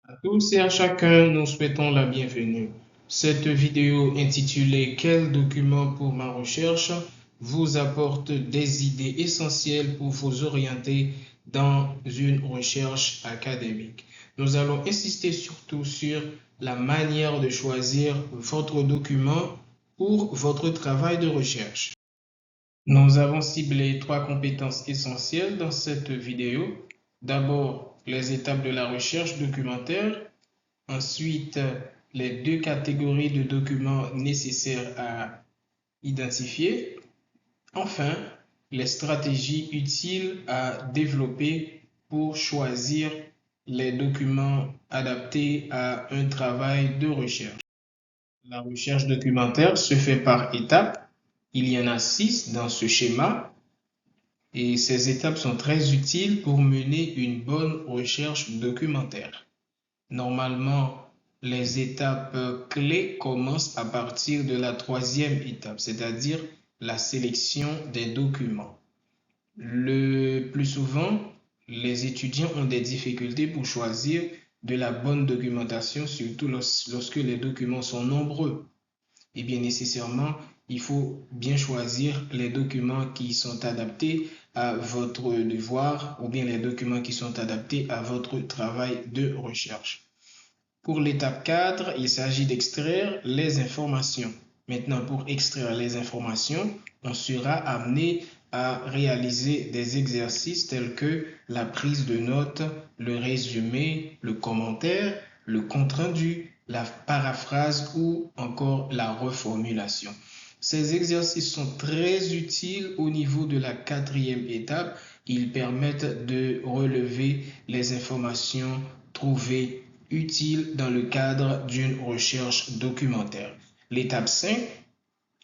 À tous et à chacun, nous souhaitons la bienvenue. Cette vidéo intitulée Quels documents pour ma recherche vous apporte des idées essentielles pour vous orienter dans une recherche académique. Nous allons insister surtout sur la manière de choisir votre document pour votre travail de recherche. Nous avons ciblé trois compétences essentielles dans cette vidéo. D'abord, les étapes de la recherche documentaire. Ensuite, les deux catégories de documents nécessaires à identifier. Enfin, les stratégies utiles à développer pour choisir les documents adaptés à un travail de recherche. La recherche documentaire se fait par étapes. Il y en a 6 dans ce schéma et ces étapes sont très utiles pour mener une bonne recherche documentaire. Normalement, les étapes clés commencent à partir de la troisième étape, c'est-à-dire la sélection des documents. Le plus souvent, les étudiants ont des difficultés pour choisir de la bonne documentation, surtout lorsque les documents sont nombreux. Et bien nécessairement, il faut bien choisir les documents qui sont adaptés à votre devoir ou bien les documents qui sont adaptés à votre travail de recherche. Pour l'étape 4, il s'agit d'extraire les informations. Maintenant, pour extraire les informations, on sera amené à réaliser des exercices tels que la prise de notes, le résumé, le commentaire, le compte-rendu, la paraphrase ou encore la reformulation. Ces exercices sont très utiles au niveau de la quatrième étape. Ils permettent de relever les informations trouvées utiles dans le cadre d'une recherche documentaire. L'étape 5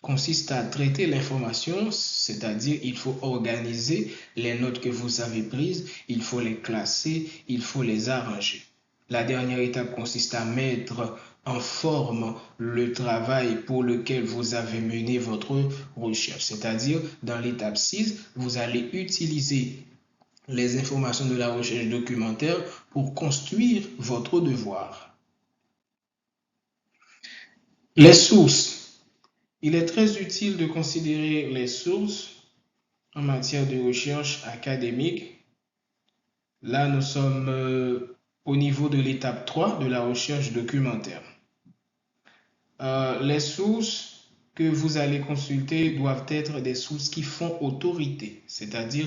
consiste à traiter l'information, c'est-à-dire il faut organiser les notes que vous avez prises, il faut les classer, il faut les arranger. La dernière étape consiste à mettre en forme le travail pour lequel vous avez mené votre recherche, c'est-à-dire dans l'étape 6, vous allez utiliser les informations de la recherche documentaire pour construire votre devoir. Les sources. Il est très utile de considérer les sources en matière de recherche académique. Là, nous sommes au niveau de l'étape 3 de la recherche documentaire. Les sources que vous allez consulter doivent être des sources qui font autorité, c'est-à-dire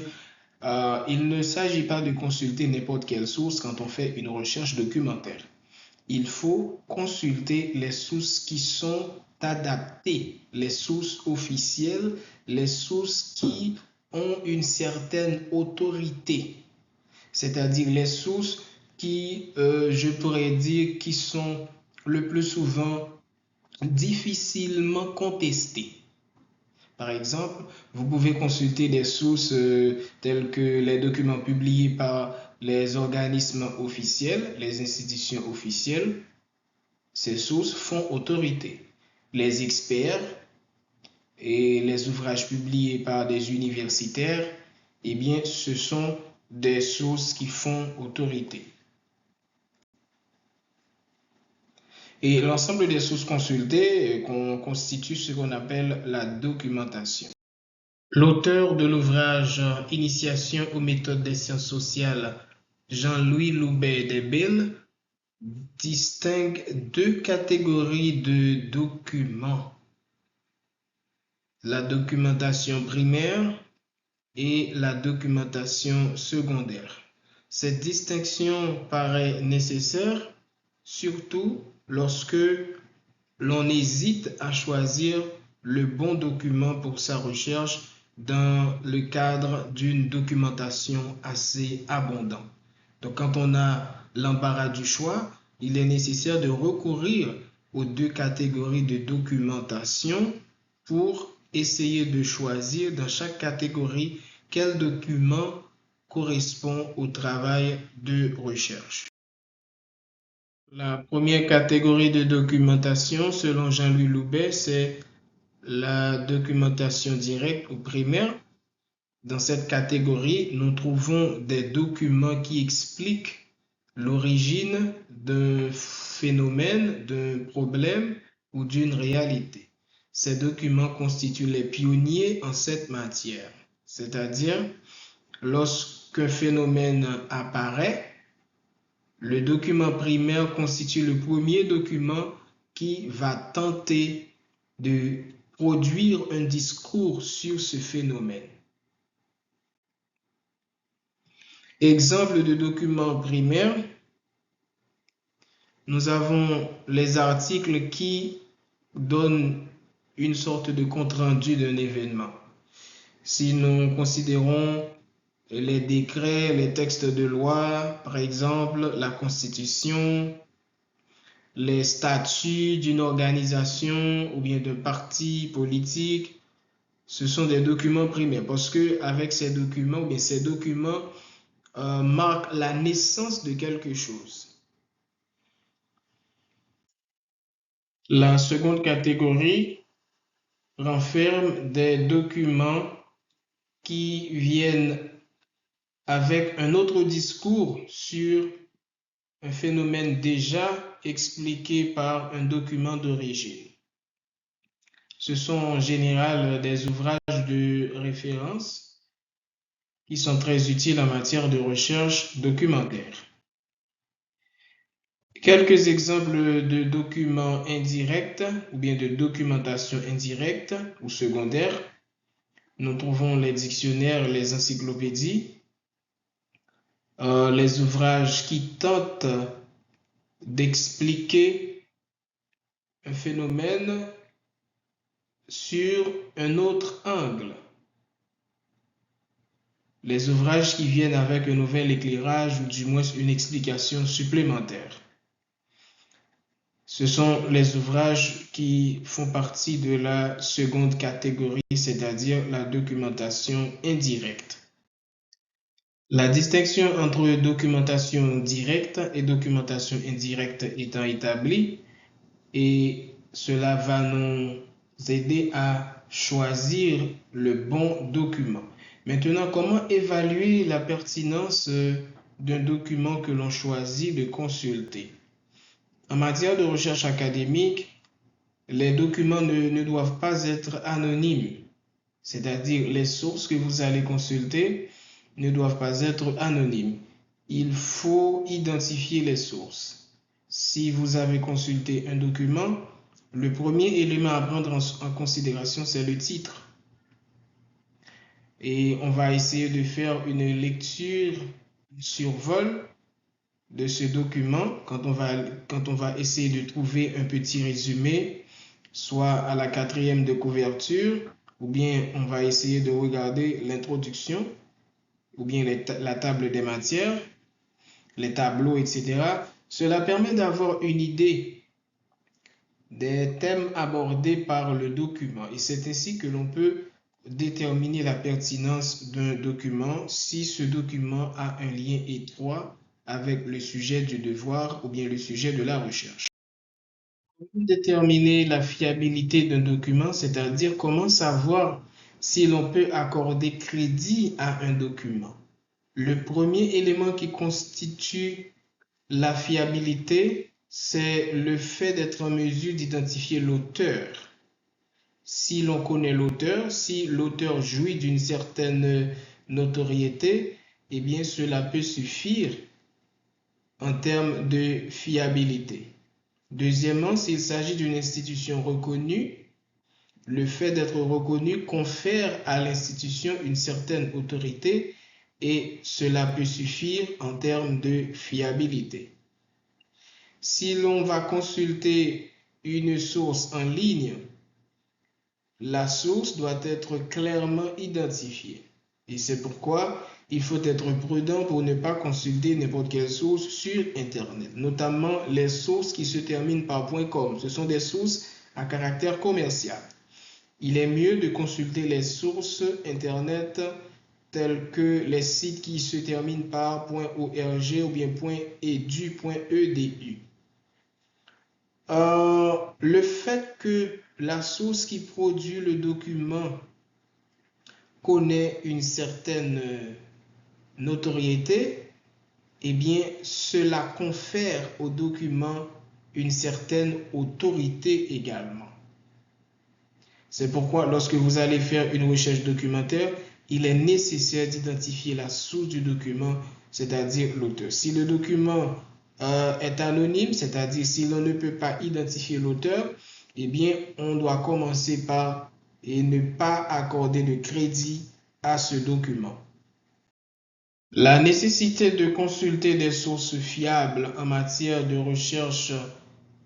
il ne s'agit pas de consulter n'importe quelle source quand on fait une recherche documentaire. Il faut consulter les sources qui sont adaptées, les sources officielles, les sources qui ont une certaine autorité, c'est-à-dire les sources qui, je pourrais dire, qui sont le plus souvent difficilement contestées. Par exemple, vous pouvez consulter des sources telles que les documents publiés par les organismes officiels, les institutions officielles. Ces sources font autorité. Les experts et les ouvrages publiés par des universitaires, eh bien, ce sont des sources qui font autorité. Et l'ensemble des sources consultées constitue ce qu'on appelle la documentation. L'auteur de l'ouvrage Initiation aux méthodes des sciences sociales, Jean-Louis Loubet-Desbilles, distingue deux catégories de documents. La documentation primaire et la documentation secondaire. Cette distinction paraît nécessaire, surtout lorsque l'on hésite à choisir le bon document pour sa recherche dans le cadre d'une documentation assez abondante. Donc, quand on a l'embarras du choix, il est nécessaire de recourir aux deux catégories de documentation pour essayer de choisir dans chaque catégorie quel document correspond au travail de recherche. La première catégorie de documentation, selon Jean-Louis Loubet, c'est la documentation directe ou primaire. Dans cette catégorie, nous trouvons des documents qui expliquent l'origine d'un phénomène, d'un problème ou d'une réalité. Ces documents constituent les pionniers en cette matière, c'est-à-dire lorsqu'un phénomène apparaît, le document primaire constitue le premier document qui va tenter de produire un discours sur ce phénomène. Exemple de document primaire, nous avons les articles qui donnent une sorte de compte-rendu d'un événement. Si nous considérons les décrets, les textes de loi, par exemple la Constitution, les statuts d'une organisation ou bien d'un parti politique, ce sont des documents primaires parce que avec ces documents, ou bien ces documents marquent la naissance de quelque chose. La seconde catégorie renferme des documents qui viennent avec un autre discours sur un phénomène déjà expliqué par un document d'origine. Ce sont en général des ouvrages de référence qui sont très utiles en matière de recherche documentaire. Quelques exemples de documents indirects ou bien de documentation indirecte ou secondaire. Nous trouvons les dictionnaires, les encyclopédies, les ouvrages qui tentent d'expliquer un phénomène sur un autre angle. Les ouvrages qui viennent avec un nouvel éclairage ou du moins une explication supplémentaire. Ce sont les ouvrages qui font partie de la seconde catégorie, c'est-à-dire la documentation indirecte. La distinction entre documentation directe et documentation indirecte étant établie, et cela va nous aider à choisir le bon document. Maintenant, comment évaluer la pertinence d'un document que l'on choisit de consulter? En matière de recherche académique, les documents ne doivent pas être anonymes, c'est-à-dire les sources que vous allez consulter ne doivent pas être anonymes. Il faut identifier les sources. Si vous avez consulté un document, le premier élément à prendre en considération, c'est le titre. Et on va essayer de faire une lecture survol de ce document quand on va essayer de trouver un petit résumé, soit à la 4e de couverture, ou bien on va essayer de regarder l'introduction, ou bien la table des matières, les tableaux, etc. Cela permet d'avoir une idée des thèmes abordés par le document et c'est ainsi que l'on peut déterminer la pertinence d'un document si ce document a un lien étroit avec le sujet du devoir ou bien le sujet de la recherche. Comment déterminer la fiabilité d'un document, c'est-à-dire comment savoir si l'on peut accorder crédit à un document. Le premier élément qui constitue la fiabilité, c'est le fait d'être en mesure d'identifier l'auteur. Si l'on connaît l'auteur, si l'auteur jouit d'une certaine notoriété, eh bien cela peut suffire en termes de fiabilité. Deuxièmement, s'il s'agit d'une institution reconnue, le fait d'être reconnu confère à l'institution une certaine autorité et cela peut suffire en termes de fiabilité. Si l'on va consulter une source en ligne, la source doit être clairement identifiée. Et c'est pourquoi il faut être prudent pour ne pas consulter n'importe quelle source sur Internet, notamment les sources qui se terminent par .com. Ce sont des sources à caractère commercial. Il est mieux de consulter les sources Internet tels que les sites qui se terminent par .org ou bien .edu. Le fait que la source qui produit le document connaît une certaine notoriété eh bien, cela confère au document une certaine autorité également. C'est pourquoi, lorsque vous allez faire une recherche documentaire, il est nécessaire d'identifier la source du document, c'est-à-dire l'auteur. Si le document est anonyme, c'est-à-dire si l'on ne peut pas identifier l'auteur, eh bien, on doit commencer par ne pas accorder de crédit à ce document. La nécessité de consulter des sources fiables en matière de recherche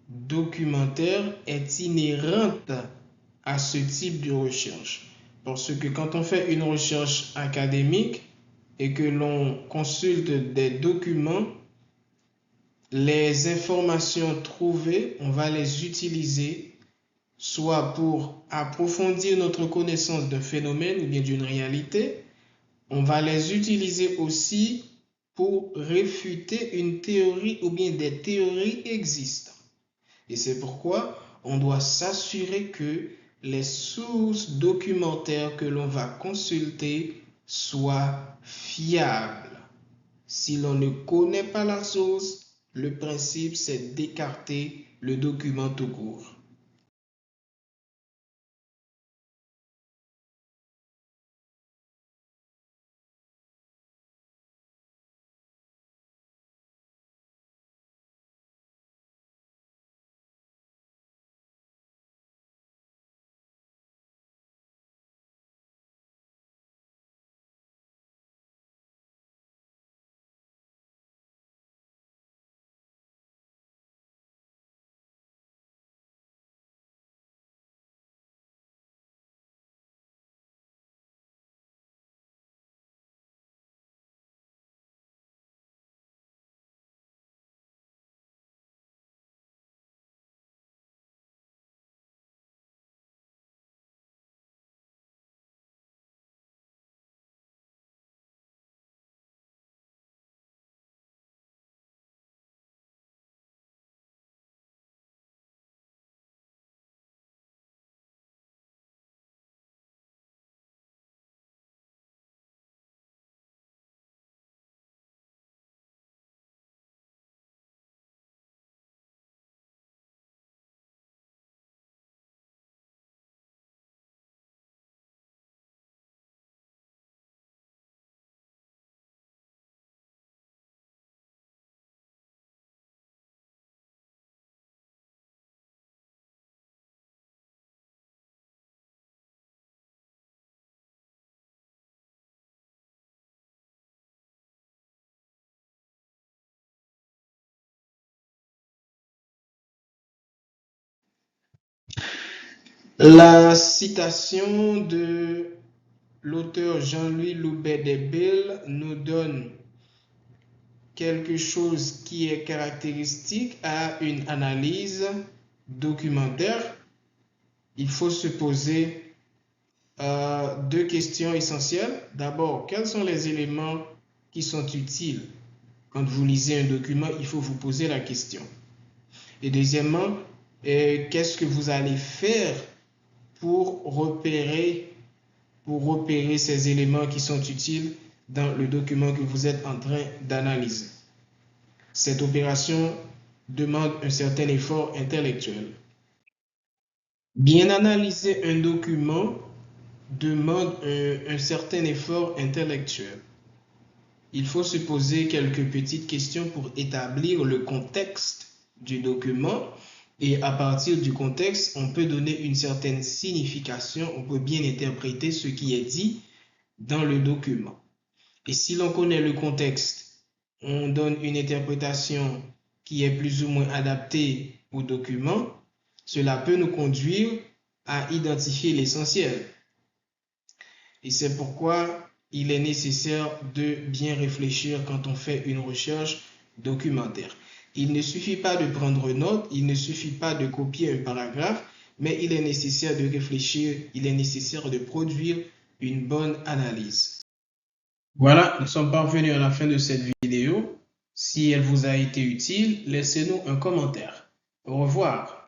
documentaire est inhérente à ce type de recherche. Parce que quand on fait une recherche académique et que l'on consulte des documents, les informations trouvées, on va les utiliser soit pour approfondir notre connaissance d'un phénomène ou bien d'une réalité, on va les utiliser aussi pour réfuter une théorie ou bien des théories existantes. Et c'est pourquoi on doit s'assurer que les sources documentaires que l'on va consulter soient fiables. Si l'on ne connaît pas la source, le principe c'est d'écarter le document tout court. La citation de l'auteur Jean-Louis Loubet-Desbilles nous donne quelque chose qui est caractéristique à une analyse documentaire. Il faut se poser deux questions essentielles. D'abord, quels sont les éléments qui sont utiles? Quand vous lisez un document, il faut vous poser la question. Et deuxièmement, qu'est-ce que vous allez faire pour repérer ces éléments qui sont utiles dans le document que vous êtes en train d'analyser? Cette opération demande un certain effort intellectuel. Bien analyser un document demande un certain effort intellectuel. Il faut se poser quelques petites questions pour établir le contexte du document et à partir du contexte, on peut donner une certaine signification, on peut bien interpréter ce qui est dit dans le document. Et si l'on connaît le contexte, on donne une interprétation qui est plus ou moins adaptée au document, cela peut nous conduire à identifier l'essentiel. Et c'est pourquoi il est nécessaire de bien réfléchir quand on fait une recherche documentaire. Il ne suffit pas de prendre note, il ne suffit pas de copier un paragraphe, mais il est nécessaire de réfléchir, il est nécessaire de produire une bonne analyse. Voilà, nous sommes parvenus à la fin de cette vidéo. Si elle vous a été utile, laissez-nous un commentaire. Au revoir.